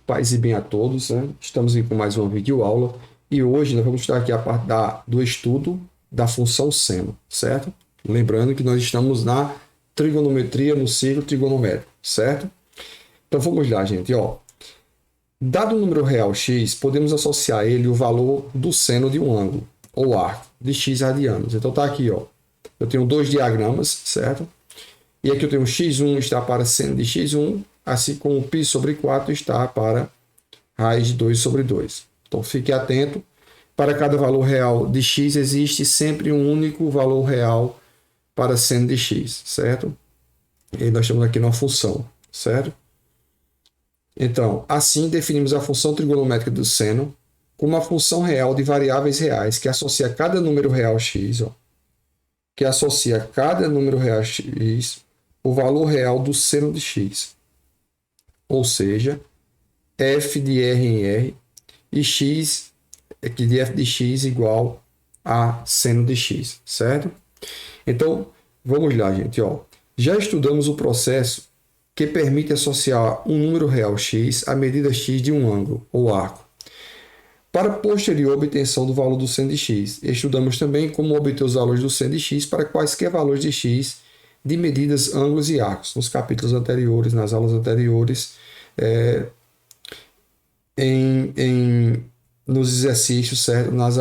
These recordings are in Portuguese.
Paz e bem a todos, né? Estamos aqui com mais uma videoaula e hoje nós vamos estudar aqui a parte do estudo da função seno, certo? Lembrando que nós estamos na trigonometria, no ciclo trigonométrico, certo? Então vamos lá, gente, ó. Dado um número real x, podemos associar a ele o valor do seno de um ângulo ou arco de x radianos. Então tá aqui, ó. Eu tenho dois diagramas, certo? E aqui eu tenho x1 está para seno de x1, assim como π sobre 4 está para raiz de 2 sobre 2. Então fique atento, para cada valor real de x existe sempre um único valor real para seno de x, certo? E nós estamos aqui numa função, certo? Então, assim definimos a função trigonométrica do seno como uma função real de variáveis reais que associa cada número real x, ó, que associa cada número real x o valor real do seno de x. Ou seja, f de r em r e x aqui de f de x igual a seno de x, certo? Então, vamos lá, gente, ó. Já estudamos o processo que permite associar um número real x à medida x de um ângulo ou arco, para posterior obtenção do valor do seno de x. Estudamos também como obter os valores do seno de x para quaisquer valores de x de medidas, ângulos e arcos, nos capítulos anteriores, nas aulas anteriores, nos exercícios, certo? Nas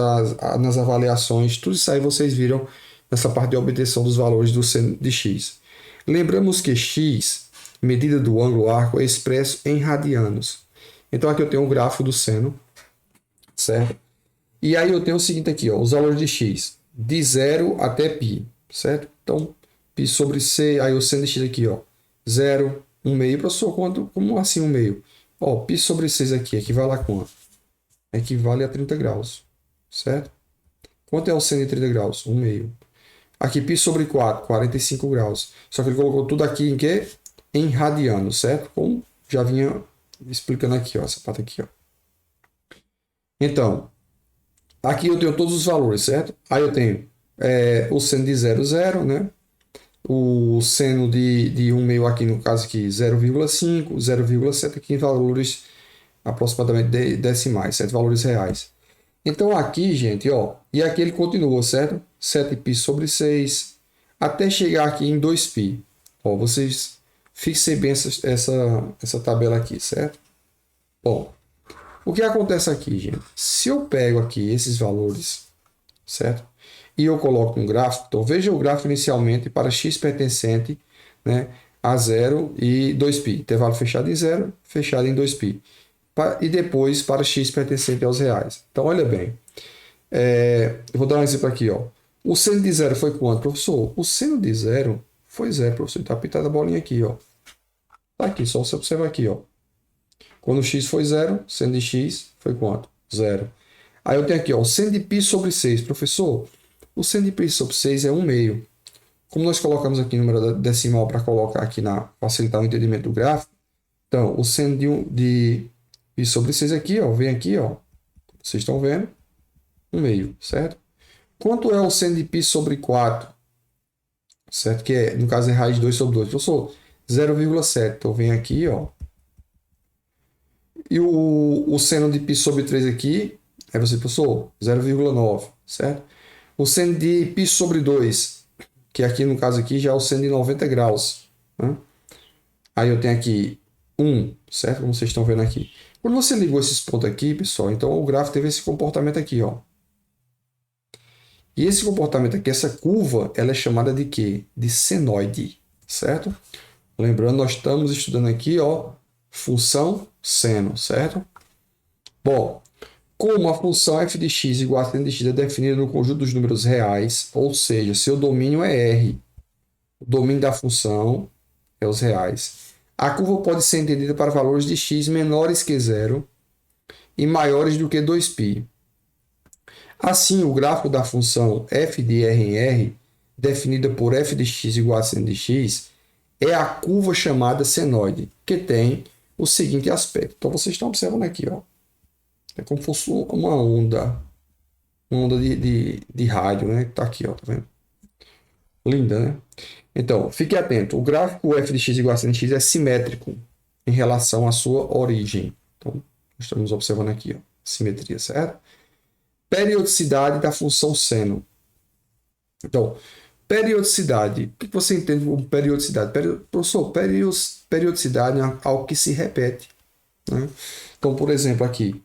avaliações, tudo isso aí vocês viram nessa parte de obtenção dos valores do seno de x. Lembramos que x, medida do ângulo arco, é expresso em radianos. Então aqui eu tenho o gráfico do seno, certo? E aí eu tenho o seguinte aqui, ó, os valores de x, de 0 até π, certo? Então, π sobre c, aí o seno de x aqui, ó, 0, 1 meio, professor, como assim 1 meio? Ó, π sobre 6 aqui, equivale a quanto? Equivale a 30 graus, certo? Quanto é o seno de 30 graus? 1 meio. Aqui, π sobre 4, 45 graus. Só que ele colocou tudo aqui em quê? Em radianos, certo? Como já vinha explicando aqui, ó, essa parte aqui, ó. Então, aqui eu tenho todos os valores, certo? Aí eu tenho o seno de 0, 0, né? O seno de 1 meio aqui, no caso aqui, 0,5, 0,7 aqui em valores aproximadamente decimais, 7 valores reais. Então aqui, gente, ó, e aqui ele continua, certo? 7π sobre 6, até chegar aqui em 2π. Ó, vocês fixem bem essa tabela aqui, certo? Bom, o que acontece aqui, gente? Se eu pego aqui esses valores, certo? E eu coloco um gráfico, então veja o gráfico inicialmente para x pertencente, né, a 0 e 2π. Intervalo fechado em 0, fechado em 2π. E depois para x pertencente aos reais. Então, olha bem. Eu vou dar um exemplo aqui, ó. O seno de 0 foi quanto, professor? O seno de 0 foi 0, professor. Está pintada a bolinha aqui, ó. Tá aqui, só você observar aqui, ó. Quando x foi 0, seno de x foi quanto? 0. Aí eu tenho aqui, ó, o seno de π sobre 6. Professor, o seno de π sobre 6 é 1 meio. Como nós colocamos aqui o número decimal para colocar aqui facilitar o entendimento do gráfico, então, o seno de π sobre 6 aqui, ó, vem aqui, ó. Vocês estão vendo? 1 meio, certo? Quanto é o seno de π sobre 4? Certo? Que no caso é raiz de 2 sobre 2. Professor, 0,7. Então, vem aqui, ó. E o seno de π sobre 3 aqui, aí você, professor, 0,9, certo? O seno de π sobre 2, que aqui no caso aqui já é o seno de 90 graus. Né? Aí eu tenho aqui 1, certo? Como vocês estão vendo aqui. Quando você ligou esses pontos aqui, pessoal, então o gráfico teve esse comportamento aqui, ó. E esse comportamento aqui, essa curva, ela é chamada de quê? De senoide, certo? Lembrando, nós estamos estudando aqui, ó, função seno, certo? Bom, como a função f de x igual a seno de x é definida no conjunto dos números reais, ou seja, seu domínio é R, o domínio da função é os reais. A curva pode ser entendida para valores de x menores que 0 e maiores do que 2π. Assim, o gráfico da função f de r em r, definida por f de x igual a seno de x, é a curva chamada senoide, que tem o seguinte aspecto. Então, vocês estão observando aqui, ó. É como se fosse uma onda de rádio, né? Tá aqui, ó, tá vendo? Linda, né? Então, fique atento. O gráfico f de x igual a seno de x é simétrico em relação à sua origem. Então, estamos observando aqui, ó, simetria, certo? Periodicidade da função seno. Então, periodicidade. O que você entende por periodicidade? Professor, periodicidade é algo que se repete, né? Então, por exemplo, aqui,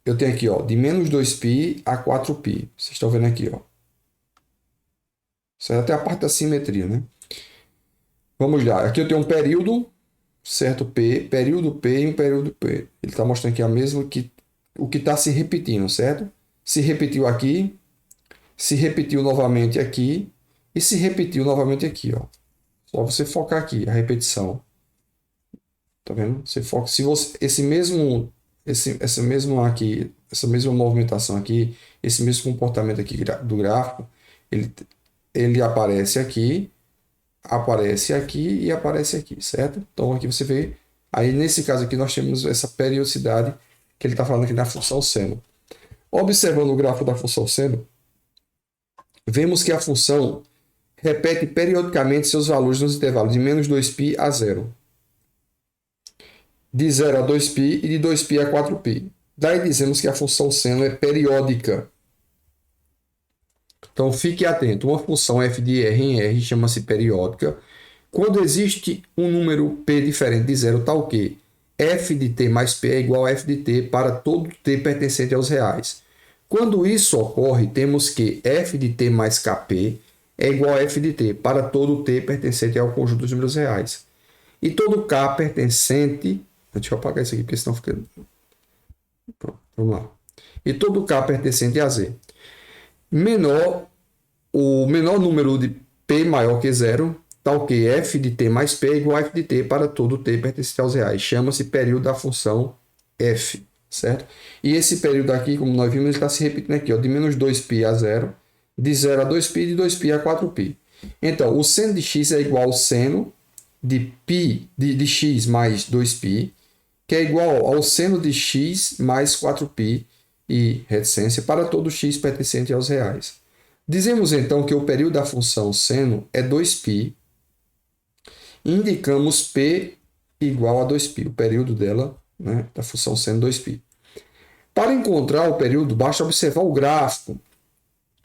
eu tenho aqui, ó, de menos 2π a 4π. Vocês estão vendo aqui, ó. Certo? É a parte da simetria, né? Vamos lá. Aqui eu tenho um período, certo? Período P e um período P. Ele está mostrando aqui o que está se repetindo, certo? Se repetiu aqui, se repetiu novamente aqui e se repetiu novamente aqui, ó. Só você focar aqui, a repetição. Tá vendo? Você foca, se você, essa mesma movimentação aqui, esse mesmo comportamento aqui do gráfico, ele aparece aqui e aparece aqui, certo? Então aqui você vê, aí nesse caso aqui nós temos essa periodicidade que ele está falando aqui na função seno. Observando o gráfico da função seno, vemos que a função repete periodicamente seus valores nos intervalos de menos 2π a 0, de 0 a 2π e de 2π a 4π. Daí dizemos que a função seno é periódica. Então fique atento, uma função f de r em r chama-se periódica quando existe um número p diferente de zero, tal que f de t mais p é igual a f de t para todo t pertencente aos reais. Quando isso ocorre, temos que f de t mais kp é igual a f de t para todo t pertencente ao conjunto dos números reais. E todo k pertencente... Deixa eu apagar isso aqui, porque senão fica... Pronto, vamos lá. E todo k pertencente a z. O menor número de p maior que zero, tal que f de t mais p é igual a f de t para todo t pertencente aos reais. Chama-se período da função f, certo? E esse período aqui, como nós vimos, ele está se repetindo aqui, ó, de menos 2π a 0, de 0 a 2π e de 2π a 4π. Então, o seno de x é igual ao seno de x mais 2π, que é igual ao seno de x mais 4π e reticência para todo x pertencente aos reais. Dizemos então que o período da função seno é 2π e indicamos p igual a 2π, o período dela, né, da função seno 2π. Para encontrar o período, basta observar o gráfico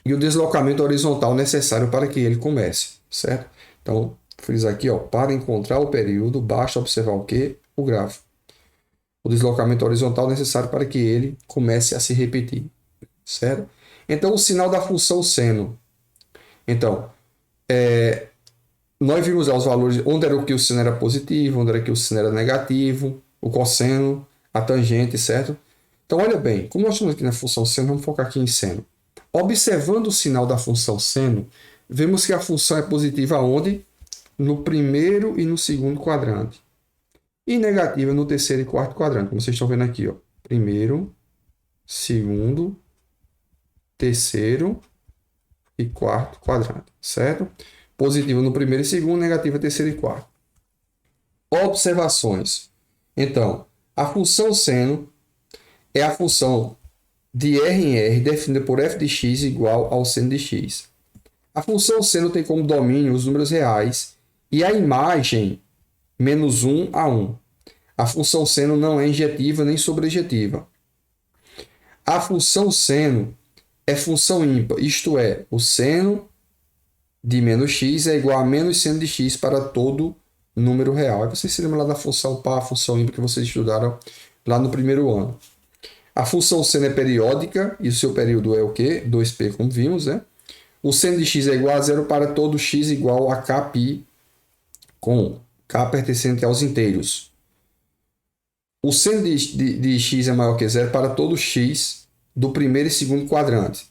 e o deslocamento horizontal necessário para que ele comece, certo? Então, frisar aqui, ó, para encontrar o período, basta observar o quê? O gráfico. O deslocamento horizontal necessário para que ele comece a se repetir, certo? Então, o sinal da função seno. Então, nós vimos os valores, onde era que o seno era positivo, onde era que o seno era negativo, o cosseno, a tangente, certo? Então, olha bem, como nós estamos aqui na função seno, vamos focar aqui em seno. Observando o sinal da função seno, vemos que a função é positiva onde? No primeiro e no segundo quadrante. E negativa no terceiro e quarto quadrante, como vocês estão vendo aqui, ó. Primeiro, segundo, terceiro e quarto quadrante, certo? Positivo no primeiro e segundo, negativo no terceiro e quarto. Observações. Então, a função seno é a função de r em r definida por f de x igual ao seno de x. A função seno tem como domínio os números reais e a imagem menos 1 a 1. A função seno não é injetiva nem sobrejetiva. A função seno é função ímpar, isto é, o seno de menos x é igual a menos seno de x para todo número real. Aí vocês se lembram lá da função par, função ímpar que vocês estudaram lá no primeiro ano. A função seno é periódica e o seu período é o quê? 2π, como vimos, né? O seno de x é igual a zero para todo x igual a kπ, com k pertencente aos inteiros. O seno de x é maior que zero para todo x do primeiro e segundo quadrante.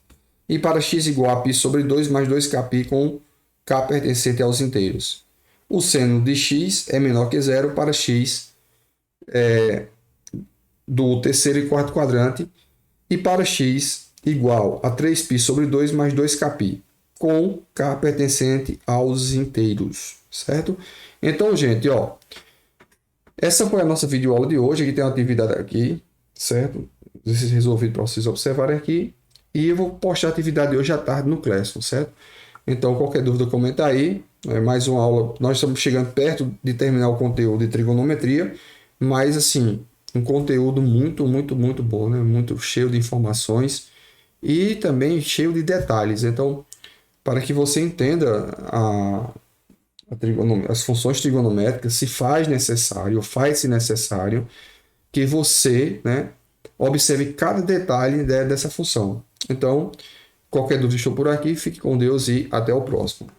E para x igual a π sobre 2 mais 2kπ com k pertencente aos inteiros. O seno de x é menor que zero para x do terceiro e quarto quadrante. E para x igual a 3π sobre 2 mais 2kπ com k pertencente aos inteiros, certo? Então, gente, ó, essa foi a nossa videoaula de hoje. Aqui tem uma atividade aqui, certo? Exercício resolvido para vocês observarem aqui. E eu vou postar a atividade hoje à tarde no Classroom, certo? Então, qualquer dúvida, comenta aí. É mais uma aula. Nós estamos chegando perto de terminar o conteúdo de trigonometria. Mas, assim, um conteúdo muito, muito, muito bom, né? Muito cheio de informações e também cheio de detalhes. Então, para que você entenda as funções trigonométricas, se faz necessário, faz-se necessário que você, né, observe cada detalhe dessa função. Então, qualquer dúvida estou por aqui, fique com Deus e até o próximo.